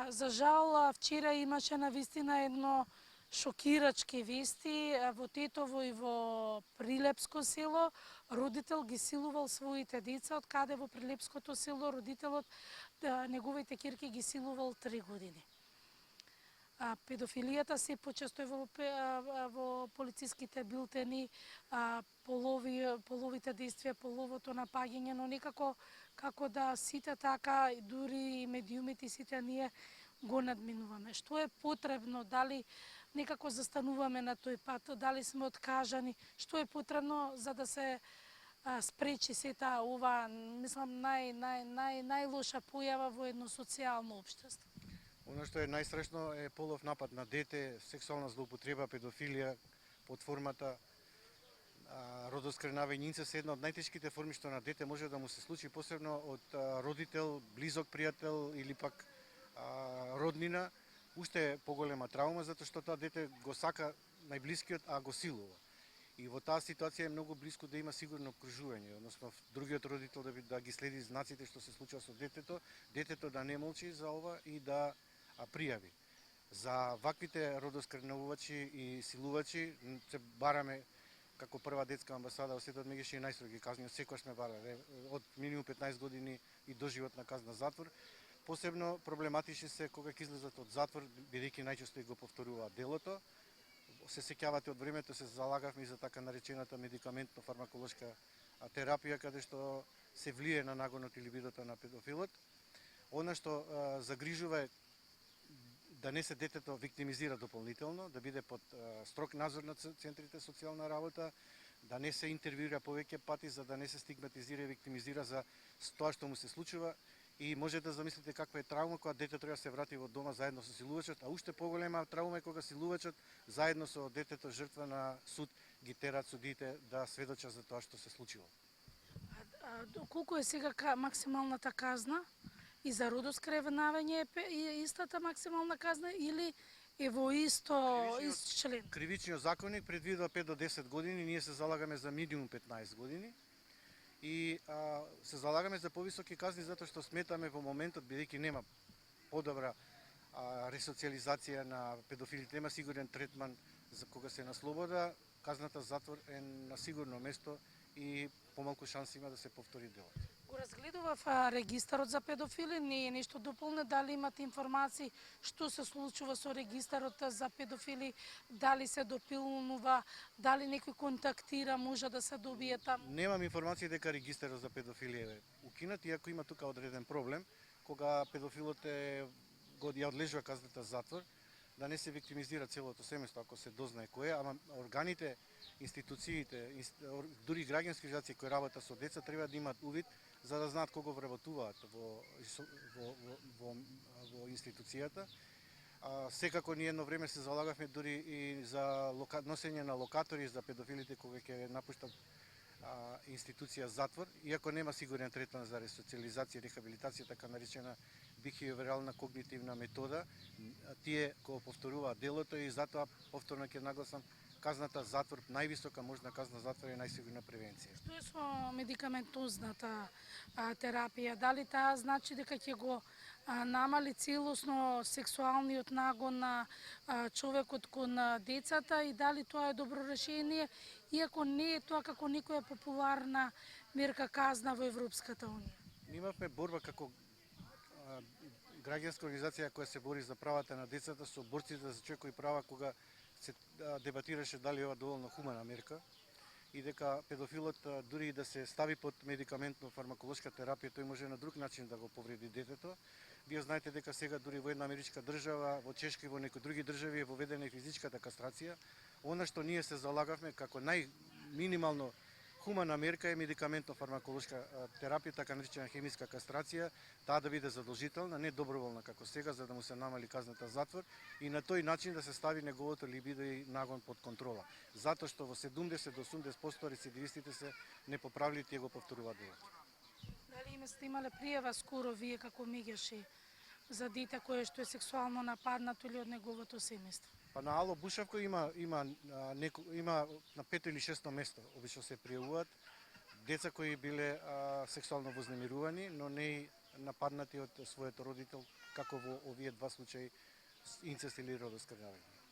За жал, вчера имаше навистина едно шокирачки вести во Тетово и во Прилепско село. Родител ги силувал своите деца, од каде во Прилепското село родителот неговите ќерки ги силувал 3 години. Педофилијата се почесто е во полициските билтени, половите действија, половото напаѓање, но некако како да сите така, дури и медиумите, сите ние го надминуваме. Што е потребно, дали некако застануваме на тој пат, дали сме откажани, што е потребно за да се спречи сета ова, мислам, најлоша појава во едно социјално општество? Оно што е најстрашно е полов напад на дете, сексуална злоупотреба, педофилија под формата родоскренавање. Инцест е една од најтешките форми што на дете може да му се случи, посебно од родител, близок пријател или пак роднина. Уште е поголема травма, затоа што тоа дете го сака најблискиот, а го силува. И во таа ситуација е многу блиску да има сигурно обкружување, односно другиот родител да ги следи знаците што се случува со детето да не молчи за ова и да пријави. За ваквите родоскренувачи и силувачи се бараме како прва детска амбасада во светот меѓуше и најстроги казни, секогаш сме барале од минимум 15 години и доживотна казна затвор. Посебно проблематични се кога ќе излезат од затвор, бидејќи најчесто и го повторуваат делото. Се сеќавате од времето се залагавме и за така наречената медикаментно-фармаколошка терапија, каде што се влие на нагонот или бидото на педофилот. Она што загрижува е да не се детето виктимизира дополнително, да биде под строг надзор на центрите социјална работа, да не се интервјуира повеќе пати за да не се стигматизира и виктимизира за тоа што му се случува. И може да замислите каква е травма кога детето треба да се врати во дома заедно со силувачот, а уште поголема травма е кога силувачот заедно со детето жртва на суд ги терат судиите да сведочат за тоа што се случило. Колку е сега максималната казна? И за родоскревнавање е истата максимална казна или е во ист член? Кривичниот законник предвидува 5 до 10 години, ние се залагаме за минимум 15 години. И се залагаме за повисоки казни затоа што сметаме во моментот, бидејќи нема подобра ресоциализација на педофилите, нема сигурен третман за кога се на слобода, казната затвор е на сигурно место и помалку шанси има да се повтори делот. Го разгледував регистарот за педофили, не е нешто дополне, дали имате информации што се случува со регистарот за педофили, дали се допилнува, дали некој контактира, може да се добие таму? Немам информации дека регистарот за педофили е укинат, иако има тука одреден проблем, кога педофилот ја одлежува казната затвор, да не се виктимизира целото семејство ако се дознае кој е, ама органите, институциите, дури граѓански организации кои работат со деца треба да имаат увид за да знаат кого вработуваат во институцијата. Секако ние едно време се залагавме дури и за носење на локатори за педофилите кога ќе напуштат институција затвор, иако нема сигурен третман за ресоциализација и рехабилитација, така наречена бихевиорална когнитивна метода, тие кога повторуваат делото и затоа повторно ќе нагласам казната затвор, највисока можна казна затвор е најсигурна превенција. Што е со медикаментозната терапија? Дали таа значи дека ќе го намали целосно сексуалниот нагон на човекот кон децата и дали тоа е добро решение, иако не е тоа како некоја популарна мерка казна во Европската унија? Имавме борба како граѓанска организација која се бори за правата на децата со борците за човекови права кога се дебатираше дали ова доволно хумана мерка и дека педофилот дури да се стави под медикаментно-фармаколошка терапија, тој може на друг начин да го повреди детето. Вие знаете дека сега дури во една америчка држава, во Чешка и во некои други држави е воведена и физичката кастрација. Она што ние се залагавме како најминимално хумана мерка е медикаментно-фармаколошка терапија, така наречена хемиска кастрација, таа да биде задолжителна, не доброволна како сега, за да му се намали казната затвор и на тој начин да се стави неговото либидо и нагон под контрола. Затоа што во 70 до 80% рецидивистите се непоправливи и го повторуваат делото. Дали сте имале пријава скоро вие како меѓаши за дете кое што е сексуално нападнато или од неговото семејство? Па на Ало Бушавко има на 5 или 6 место обично се пријавуваат деца кои биле сексуално вознемирувани, но не нападнати од својот родител, како во овие два случаи инцест или родоскрнавање.